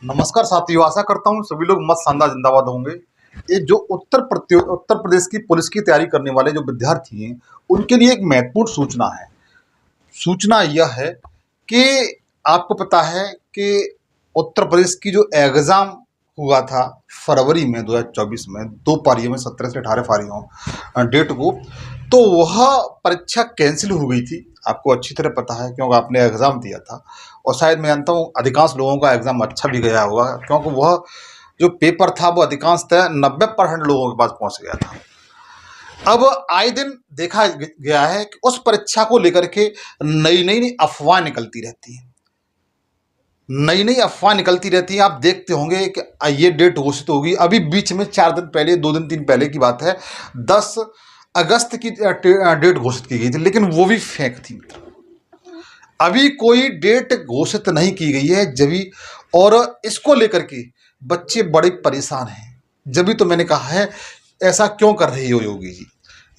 नमस्कार साथियों, आशा करता हूँ सभी लोग मस्त शानदार जिंदाबाद होंगे। ये जो उत्तर प्रदेश की पुलिस की तैयारी करने वाले जो विद्यार्थी हैं, उनके लिए एक महत्वपूर्ण सूचना है। सूचना यह है कि आपको पता है कि उत्तर प्रदेश की जो एग्ज़ाम हुआ था फरवरी में 2024 में, 2 पारियों में 17 से 18 पारियों डेट को, तो वह परीक्षा कैंसिल हो गई थी। आपको अच्छी तरह पता है क्योंकि आपने एग्ज़ाम दिया था, और शायद मैं जानता हूँ अधिकांश लोगों का एग्ज़ाम अच्छा भी गया होगा, क्योंकि वह जो पेपर था वो अधिकांशतः 90% लोगों के पास पहुँच गया था। अब आए दिन देखा गया है कि उस परीक्षा को लेकर के नई नई अफवाह निकलती रहती हैं, नई नई अफवाह निकलती रहती है। आप देखते होंगे कि ये डेट घोषित होगी। अभी बीच में 4 दिन पहले, 2 दिन 3 पहले की बात है, 10 अगस्त की डेट घोषित की गई थी, लेकिन वो भी फेक थी। अभी कोई डेट घोषित नहीं की गई है जभी, और इसको लेकर के बच्चे बड़े परेशान हैं। जभी तो मैंने कहा है, ऐसा क्यों कर रही हो योगी जी?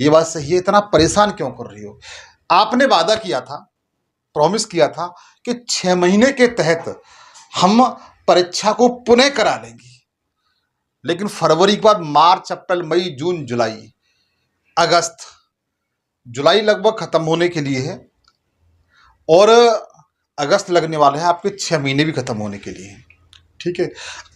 ये बात सही है, इतना परेशान क्यों कर रही हो? आपने वादा किया था, प्रॉमिस किया था कि 6 महीने के तहत हम परीक्षा को पुनः करा लेंगे, लेकिन फरवरी के बाद मार्च, अप्रैल, मई, जून, जुलाई, अगस्त, जुलाई लगभग खत्म होने के लिए है, और अगस्त लगने वाले हैं, आपके 6 महीने भी खत्म होने के लिए हैं। ठीक है,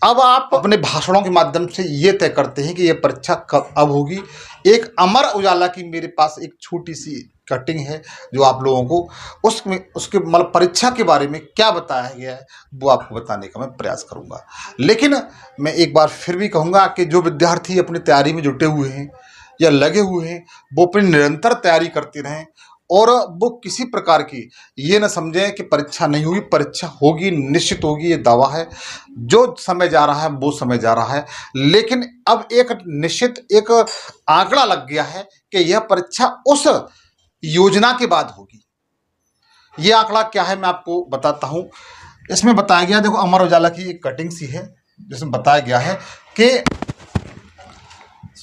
अब आप अपने भाषणों के माध्यम से ये तय करते हैं कि ये परीक्षा कब अब होगी। एक अमर उजाला की मेरे पास एक छोटी सी कटिंग है, जो आप लोगों को उसके मतलब परीक्षा के बारे में क्या बताया गया है वो आपको बताने का मैं प्रयास करूंगा। लेकिन मैं एक बार फिर भी कहूँगा कि जो विद्यार्थी अपनी तैयारी में जुटे हुए हैं या लगे हुए हैं, वो अपनी निरंतर तैयारी करते रहें, और वो किसी प्रकार की ये न समझें कि परीक्षा नहीं होगी। परीक्षा होगी, निश्चित होगी, ये दावा है। जो समय जा रहा है वो समय जा रहा है, लेकिन अब एक निश्चित एक आंकड़ा लग गया है कि यह परीक्षा उस योजना के बाद होगी। ये आंकड़ा क्या है मैं आपको बताता हूँ। इसमें बताया गया, देखो अमर उजाला की एक कटिंग सी है जिसमें बताया गया है कि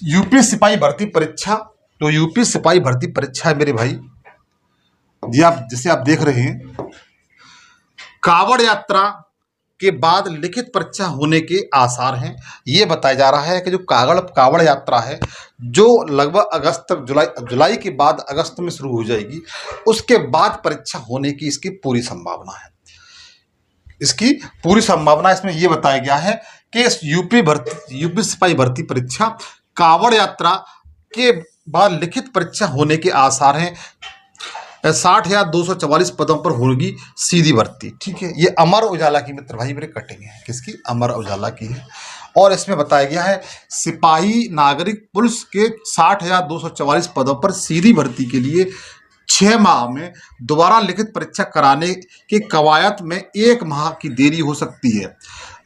यूपी सिपाही भर्ती परीक्षा, तो यूपी सिपाही भर्ती परीक्षा है मेरे भाई जी, आप जिसे आप देख रहे हैं, कावड़ यात्रा के बाद लिखित परीक्षा होने के आसार हैं। ये बताया जा रहा है कि जो कावड़ यात्रा है, जो लगभग अगस्त जुलाई के बाद अगस्त में शुरू हो जाएगी, उसके बाद परीक्षा होने की इसकी पूरी संभावना है। इसकी पूरी संभावना इसमें यह बताया गया है कि यूपी सिपाही भर्ती परीक्षा कावड़ यात्रा के बाद लिखित परीक्षा होने के आसार हैं। 60,244 पदों पर होगी सीधी भर्ती। ठीक है, ये अमर उजाला की मित्र भाई मेरे कटिंग है, किसकी? अमर उजाला की है। और इसमें बताया गया है सिपाही नागरिक पुलिस के 60,244 पदों पर सीधी भर्ती के लिए 6 माह में दोबारा लिखित परीक्षा कराने की कवायद में 1 माह की देरी हो सकती है।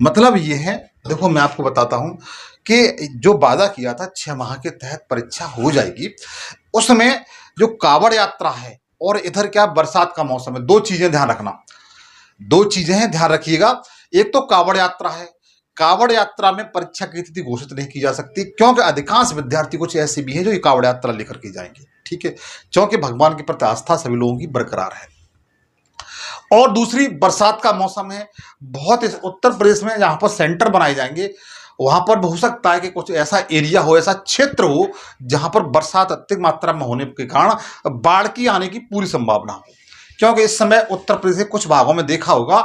मतलब ये है, देखो मैं आपको बताता हूँ कि जो वादा किया था 6 माह के तहत परीक्षा हो जाएगी, उसमें जो कावड़ यात्रा है और इधर क्या बरसात का मौसम है, 2 चीजें ध्यान रखना, 2 चीजें हैं, ध्यान रखिएगा। एक तो कावड़ यात्रा है, कावड़ यात्रा में परीक्षा की तिथि घोषित नहीं की जा सकती, क्योंकि अधिकांश विद्यार्थी कुछ ऐसे भी हैं जो ये कावड़ यात्रा लेकर के जाएंगे। ठीक है, क्योंकि भगवान के प्रति आस्था सभी लोगों की बरकरार है। और दूसरी बरसात का मौसम है, बहुत उत्तर प्रदेश में जहां पर सेंटर बनाए जाएंगे, वहां पर हो सकता है कि कुछ ऐसा एरिया हो, ऐसा क्षेत्र हो जहां पर बरसात अत्यधिक मात्रा में होने के कारण बाढ़ की आने की पूरी संभावना हो। क्योंकि इस समय उत्तर प्रदेश के कुछ भागों में देखा होगा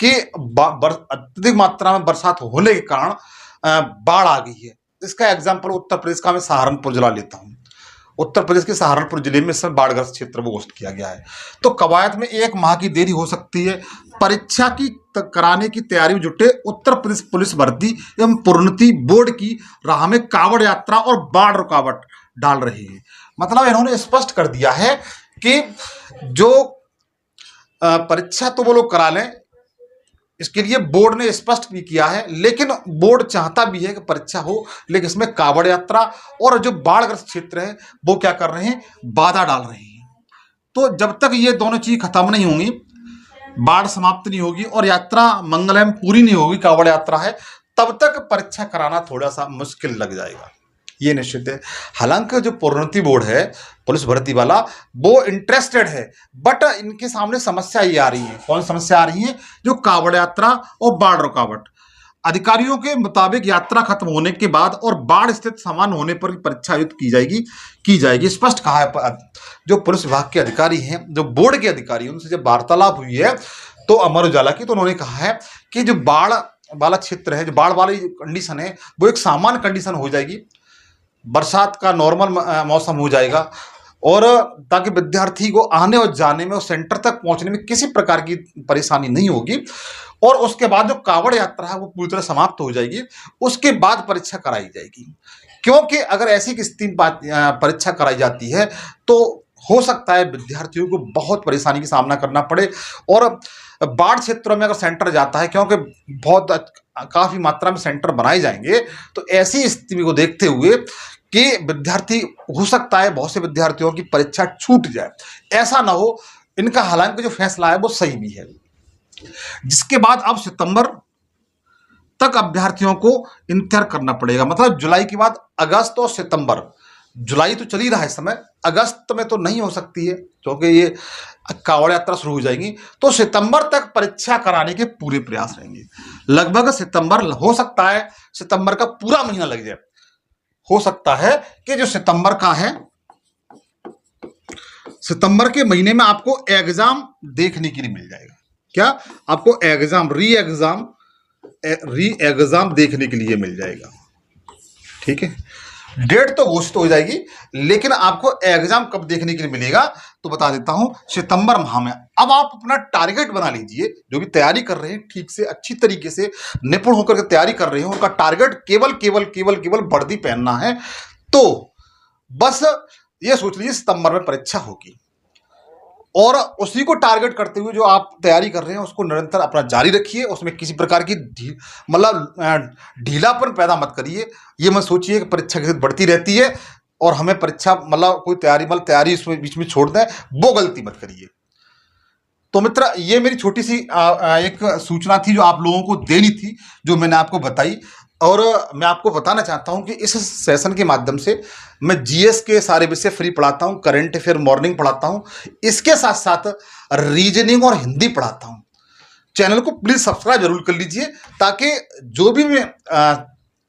कि अत्यधिक मात्रा में बरसात होने के कारण बाढ़ आ गई है। इसका एग्जाम्पल उत्तर प्रदेश का मैं सहारनपुर जिला लेता हूँ। उत्तर प्रदेश के सहारनपुर जिले में इस समय बाढ़ग्रस्त क्षेत्र को घोषित किया गया है। तो कवायद में 1 माह की देरी हो सकती है। परीक्षा की कराने की तैयारी में जुटे उत्तर प्रदेश पुलिस भर्ती एवं प्रोन्नति बोर्ड की राह में कावड़ यात्रा और बाढ़ रुकावट डाल रही है। मतलब इन्होंने स्पष्ट कर दिया है कि जो परीक्षा तो वो लोग करा लें, इसके लिए बोर्ड ने स्पष्ट भी किया है, लेकिन बोर्ड चाहता भी है कि परीक्षा हो, लेकिन इसमें कावड़ यात्रा और जो बाढ़ग्रस्त क्षेत्र है वो क्या कर रहे हैं, बाधा डाल रहे हैं। तो जब तक ये दोनों चीज खत्म नहीं होंगी, बाढ़ समाप्त नहीं होगी और यात्रा मंगलम पूरी नहीं होगी, कावड़ यात्रा है, तब तक परीक्षा कराना थोड़ा सा मुश्किल लग जाएगा। ये निश्चित है। हालांकि जो प्रोन्नति बोर्ड है पुलिस भर्ती वाला, वो इंटरेस्टेड है, बट इनके सामने समस्या ये आ रही है। कौन समस्या आ रही है? जो कावड़ यात्रा और बाढ़ रुकावट। अधिकारियों के मुताबिक यात्रा खत्म होने के बाद और बाढ़ स्थिति सामान्य होने पर परीक्षा आयोजित की जाएगी स्पष्ट कहा है। जो पुलिस विभाग के अधिकारी हैं, जो बोर्ड के अधिकारी, उनसे जब वार्तालाप हुई है तो अमर उजाला की, तो उन्होंने कहा है कि जो बाढ़ वाला क्षेत्र है, जो बाढ़ वाली कंडीशन है, वो एक सामान्य कंडीशन हो जाएगी, बरसात का नॉर्मल मौसम हो जाएगा, और ताकि विद्यार्थी को आने और जाने में और सेंटर तक पहुंचने में किसी प्रकार की परेशानी नहीं होगी। और उसके बाद जो कावड़ यात्रा है वो पूरी तरह समाप्त हो जाएगी, उसके बाद परीक्षा कराई जाएगी। क्योंकि अगर ऐसी स्थिति परीक्षा कराई जाती है तो हो सकता है विद्यार्थियों को बहुत परेशानी का सामना करना पड़े। और बाढ़ क्षेत्रों में अगर सेंटर जाता है, क्योंकि बहुत काफ़ी मात्रा में सेंटर बनाए जाएंगे, तो ऐसी स्थिति को देखते हुए कि विद्यार्थी, हो सकता है बहुत से विद्यार्थियों की परीक्षा छूट जाए, ऐसा ना हो। इनका हालांकि जो फैसला है वो सही भी है, जिसके बाद अब सितंबर तक अभ्यर्थियों को इंतजार करना पड़ेगा। मतलब जुलाई के बाद अगस्त और सितंबर, जुलाई तो चल ही रहा है इस समय, अगस्त में तो नहीं हो सकती है क्योंकि ये कावड़ यात्रा शुरू हो जाएगी, तो सितंबर तक परीक्षा कराने के पूरे प्रयास रहेंगे। लगभग सितंबर, हो सकता है सितंबर का पूरा महीना लग जाए। हो सकता है कि जो सितंबर का है, सितंबर के महीने में आपको एग्जाम देखने के लिए मिल जाएगा। क्या? आपको री एग्जाम देखने के लिए मिल जाएगा। ठीक है, डेट तो घोषित हो जाएगी, लेकिन आपको एग्जाम कब देखने के लिए मिलेगा तो बता देता हूं, सितंबर माह में। अब आप अपना टारगेट बना लीजिए, जो भी तैयारी कर रहे हैं ठीक से, अच्छी तरीके से निपुण होकर के तैयारी कर रहे हैं, उनका टारगेट केवल वर्दी पहनना है। तो बस ये सोच लीजिए सितंबर में परीक्षा होगी, और उसी को टारगेट करते हुए जो आप तैयारी कर रहे हैं उसको निरंतर अपना जारी रखिए। उसमें किसी प्रकार की ढीलापन पैदा मत करिए। ये मत सोचिए कि परीक्षा की स्थिति बढ़ती रहती है और हमें परीक्षा कोई तैयारी उसमें बीच में छोड़ दें, वो गलती मत करिए। तो मित्र, ये मेरी छोटी सी एक सूचना थी जो आप लोगों को देनी थी, जो मैंने आपको बताई। और मैं आपको बताना चाहता हूं कि इस सेशन के माध्यम से मैं जीएस के सारे विषय फ्री पढ़ाता हूं, करंट अफेयर मॉर्निंग पढ़ाता हूं, इसके साथ साथ रीजनिंग और हिंदी पढ़ाता हूं। चैनल को प्लीज़ सब्सक्राइब जरूर कर लीजिए, ताकि जो भी मैं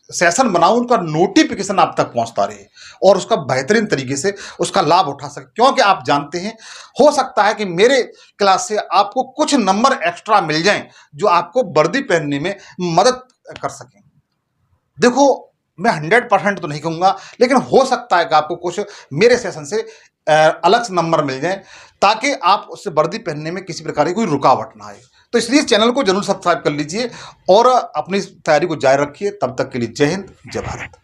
सेशन बनाऊं उनका नोटिफिकेशन आप तक पहुंचता रहे और उसका बेहतरीन तरीके से उसका लाभ उठा सके। क्योंकि आप जानते हैं, हो सकता है कि मेरे क्लास से आपको कुछ नंबर एक्स्ट्रा मिल जाएं, जो आपको वर्दी पहनने में मदद कर सकें। देखो, मैं 100% तो नहीं कहूँगा, लेकिन हो सकता है कि आपको कुछ मेरे सेशन से अलग से नंबर मिल जाए, ताकि आप उससे वर्दी पहनने में किसी प्रकार की कोई रुकावट ना आए। तो इसलिए चैनल को जरूर सब्सक्राइब कर लीजिए और अपनी तैयारी को जारी रखिए। तब तक के लिए जय हिंद, जय भारत।